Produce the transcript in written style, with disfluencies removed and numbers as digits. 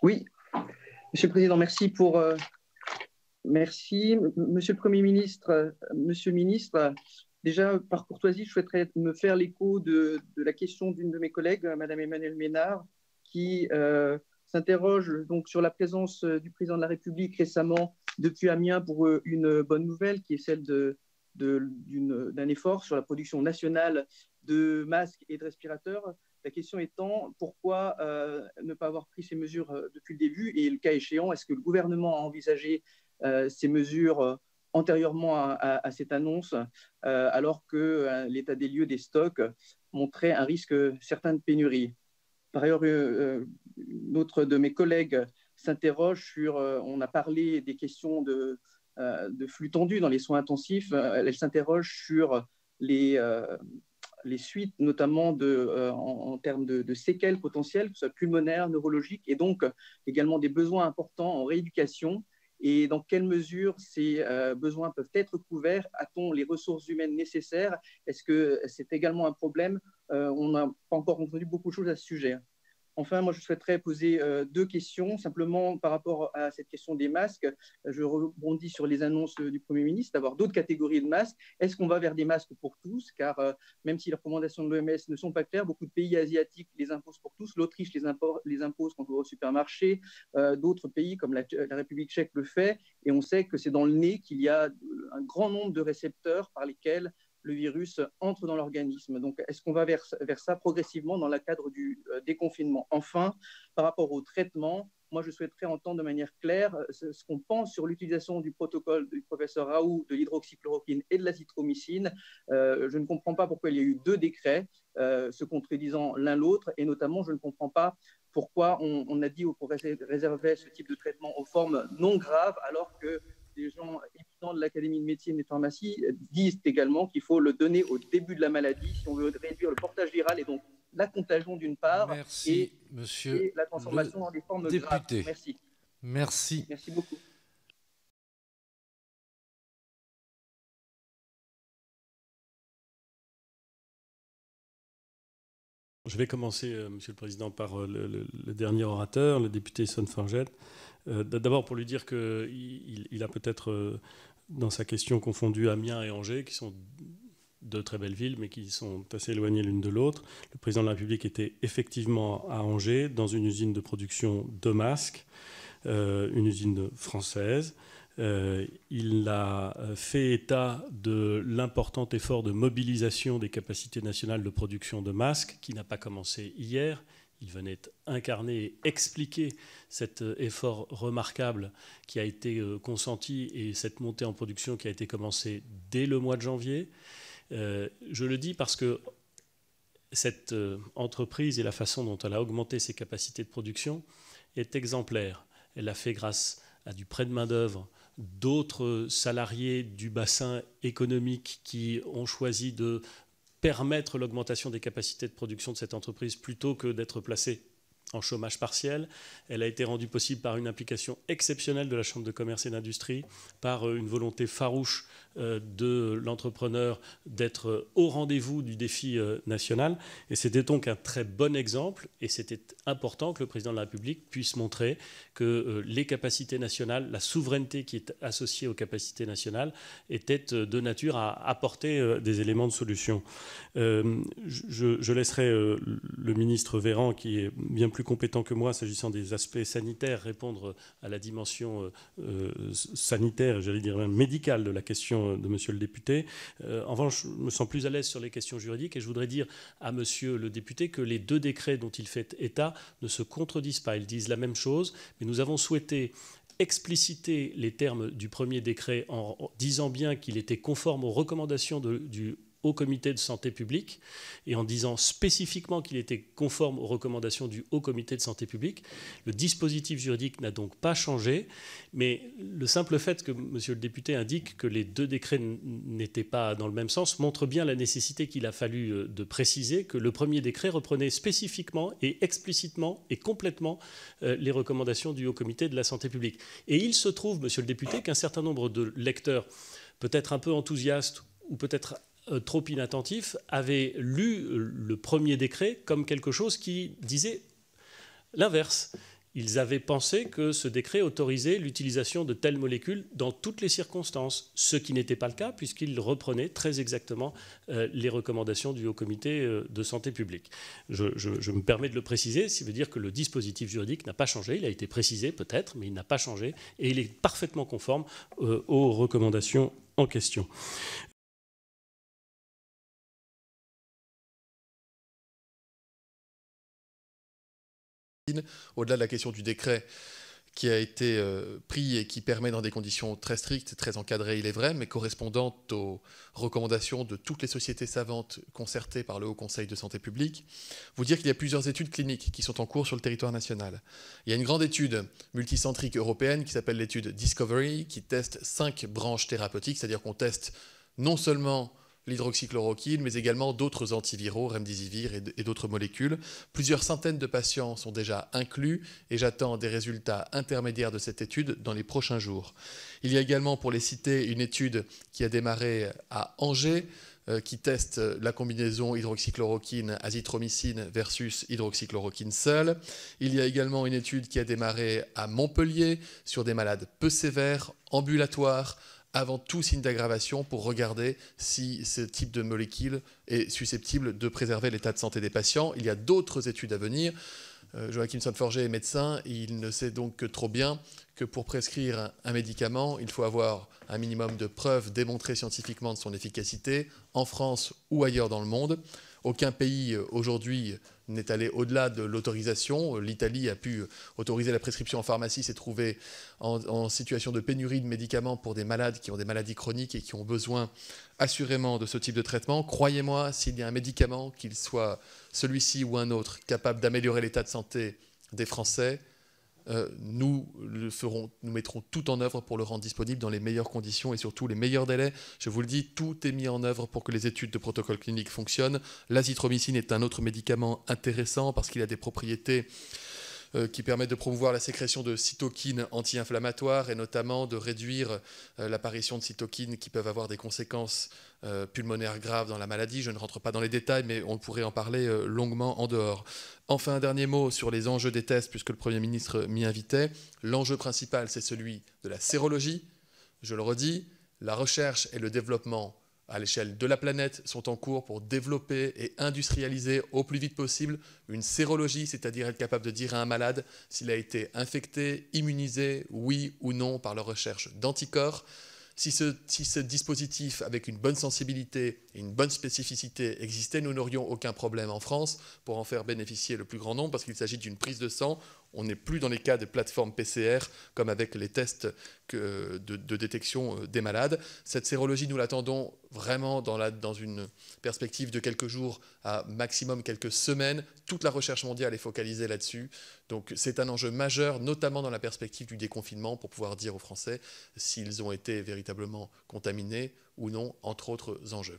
Oui, Monsieur le Président, merci pour. Merci. Monsieur le Premier ministre, Monsieur le Ministre, déjà par courtoisie, je souhaiterais me faire l'écho de la question d'une de mes collègues, Madame Emmanuelle Ménard, qui s'interroge donc sur la présence du Président de la République récemment depuis Amiens pour une bonne nouvelle, qui est celle d'un effort sur la production nationale de masques et de respirateurs. La question étant, pourquoi ne pas avoir pris ces mesures depuis le début et le cas échéant, est-ce que le gouvernement a envisagé ces mesures antérieurement à cette annonce, alors que l'état des lieux des stocks montrait un risque certain de pénurie. Par ailleurs, une autre de mes collègues s'interroge sur, on a parlé des questions de flux tendus dans les soins intensifs, elle s'interroge sur les suites, notamment en termes de séquelles potentielles, que ce soit pulmonaires, neurologiques, et donc également des besoins importants en rééducation. Et dans quelle mesure ces besoins peuvent être couverts? A-t-on les ressources humaines nécessaires? Est-ce que c'est également un problème? On n'a pas encore entendu beaucoup de choses à ce sujet. Enfin, moi, je souhaiterais poser deux questions, simplement par rapport à cette question des masques. Je rebondis sur les annonces du Premier ministre d'avoir d'autres catégories de masques. Est-ce qu'on va vers des masques pour tous? Car même si les recommandations de l'OMS ne sont pas claires, beaucoup de pays asiatiques les imposent pour tous. L'Autriche les impose quand on va au supermarché. D'autres pays, comme la République tchèque, le fait. Et on sait que c'est dans le nez qu'il y a un grand nombre de récepteurs par lesquels le virus entre dans l'organisme. Donc, est-ce qu'on va vers ça progressivement dans le cadre du déconfinement? Enfin, par rapport au traitement, moi, je souhaiterais entendre de manière claire ce qu'on pense sur l'utilisation du protocole du professeur Raoult de l'hydroxychloroquine et de l'azithromycine. Je ne comprends pas pourquoi il y a eu deux décrets se contredisant l'un l'autre, et notamment, je ne comprends pas pourquoi on a dit qu'on réservait ce type de traitement aux formes non graves, alors que des gens éminents de l'Académie de médecine et de pharmacie disent également qu'il faut le donner au début de la maladie si on veut réduire le portage viral et donc la contagion d'une part Merci, monsieur et la le transformation dans des formes graves. député. Merci. Merci. Merci beaucoup. Je vais commencer, Monsieur le Président, par le dernier orateur, le député Sonneforget. D'abord pour lui dire qu'il a peut-être, dans sa question, confondu Amiens et Angers, qui sont deux très belles villes, mais qui sont assez éloignées l'une de l'autre. Le président de la République était effectivement à Angers, dans une usine de production de masques, une usine française. Il a fait état de l'important effort de mobilisation des capacités nationales de production de masques, qui n'a pas commencé hier. Il venait incarner et expliquer cet effort remarquable qui a été consenti et cette montée en production qui a été commencée dès le mois de janvier. Je le dis parce que cette entreprise et la façon dont elle a augmenté ses capacités de production est exemplaire. Elle l'a fait grâce à du prêt de main-d'œuvre, d'autres salariés du bassin économique qui ont choisi de permettre l'augmentation des capacités de production de cette entreprise plutôt que d'être placés en chômage partiel. Elle a été rendue possible par une implication exceptionnelle de la Chambre de commerce et d'industrie, par une volonté farouche de l'entrepreneur d'être au rendez-vous du défi national. Et c'était donc un très bon exemple, et c'était important que le président de la République puisse montrer que les capacités nationales, la souveraineté qui est associée aux capacités nationales, était de nature à apporter des éléments de solution. Je laisserai le ministre Véran, qui est bien plus compétent que moi s'agissant des aspects sanitaires, répondre à la dimension sanitaire, j'allais dire même médicale, de la question de monsieur le député. En revanche, je me sens plus à l'aise sur les questions juridiques, et je voudrais dire à monsieur le député que les deux décrets dont il fait état ne se contredisent pas. Ils disent la même chose, mais nous avons souhaité expliciter les termes du premier décret en disant bien qu'il était conforme aux recommandations du Haut Comité de santé publique, et en disant spécifiquement qu'il était conforme aux recommandations du Haut Comité de santé publique. Le dispositif juridique n'a donc pas changé, mais le simple fait que monsieur le député indique que les deux décrets n'étaient pas dans le même sens montre bien la nécessité qu'il a fallu de préciser que le premier décret reprenait spécifiquement et explicitement et complètement les recommandations du Haut Comité de la santé publique. Et il se trouve, monsieur le député, qu'un certain nombre de lecteurs, peut-être un peu enthousiastes ou peut-être trop inattentif, avait lu le premier décret comme quelque chose qui disait l'inverse, ils avaient pensé que ce décret autorisait l'utilisation de telles molécules dans toutes les circonstances, ce qui n'était pas le cas puisqu'ils reprenaient très exactement les recommandations du Haut Comité de santé publique. Je me permets de le préciser, ce qui veut dire que le dispositif juridique n'a pas changé, il a été précisé peut-être, mais il n'a pas changé et il est parfaitement conforme aux recommandations en question. Au-delà de la question du décret qui a été pris et qui permet dans des conditions très strictes, très encadrées, il est vrai, mais correspondant aux recommandations de toutes les sociétés savantes concertées par le Haut Conseil de santé publique, vous dire qu'il y a plusieurs études cliniques qui sont en cours sur le territoire national. Il y a une grande étude multicentrique européenne qui s'appelle l'étude Discovery, qui teste 5 branches thérapeutiques, c'est-à-dire qu'on teste non seulement l'hydroxychloroquine, mais également d'autres antiviraux, remdesivir et d'autres molécules. Plusieurs centaines de patients sont déjà inclus et j'attends des résultats intermédiaires de cette étude dans les prochains jours. Il y a également, pour les citer, une étude qui a démarré à Angers, qui teste la combinaison hydroxychloroquine, azithromycine versus hydroxychloroquine seule. Il y a également une étude qui a démarré à Montpellier sur des malades peu sévères, ambulatoires, avant tout signe d'aggravation pour regarder si ce type de molécule est susceptible de préserver l'état de santé des patients. Il y a d'autres études à venir. Joachim Sonneforger est médecin, il ne sait donc que trop bien que pour prescrire un médicament, il faut avoir un minimum de preuves démontrées scientifiquement de son efficacité, en France ou ailleurs dans le monde. Aucun pays aujourd'hui n'est allé au-delà de l'autorisation. L'Italie a pu autoriser la prescription en pharmacie, s'est trouvée en situation de pénurie de médicaments pour des malades qui ont des maladies chroniques et qui ont besoin assurément de ce type de traitement. Croyez-moi, s'il y a un médicament, qu'il soit celui-ci ou un autre, capable d'améliorer l'état de santé des Français, nous le ferons, nous mettrons tout en œuvre pour le rendre disponible dans les meilleures conditions et surtout les meilleurs délais. Je vous le dis, tout est mis en œuvre pour que les études de protocole clinique fonctionnent. L'azithromycine est un autre médicament intéressant parce qu'il a des propriétés qui permettent de promouvoir la sécrétion de cytokines anti-inflammatoires et notamment de réduire l'apparition de cytokines qui peuvent avoir des conséquences pulmonaires graves dans la maladie. Je ne rentre pas dans les détails, mais on pourrait en parler longuement en dehors. Enfin, un dernier mot sur les enjeux des tests, puisque le Premier ministre m'y invitait. L'enjeu principal, c'est celui de la sérologie. Je le redis, la recherche et le développement à l'échelle de la planète sont en cours pour développer et industrialiser au plus vite possible une sérologie, c'est-à-dire être capable de dire à un malade s'il a été infecté, immunisé, oui ou non, par la recherche d'anticorps. Si ce dispositif, avec une bonne sensibilité et une bonne spécificité existait, nous n'aurions aucun problème en France pour en faire bénéficier le plus grand nombre, parce qu'il s'agit d'une prise de sang. On n'est plus dans les cas de plateforme PCR, comme avec les tests de détection des malades. Cette sérologie, nous l'attendons vraiment dans une perspective de quelques jours à maximum quelques semaines. Toute la recherche mondiale est focalisée là-dessus. Donc c'est un enjeu majeur, notamment dans la perspective du déconfinement, pour pouvoir dire aux Français s'ils ont été véritablement contaminés ou non, entre autres enjeux.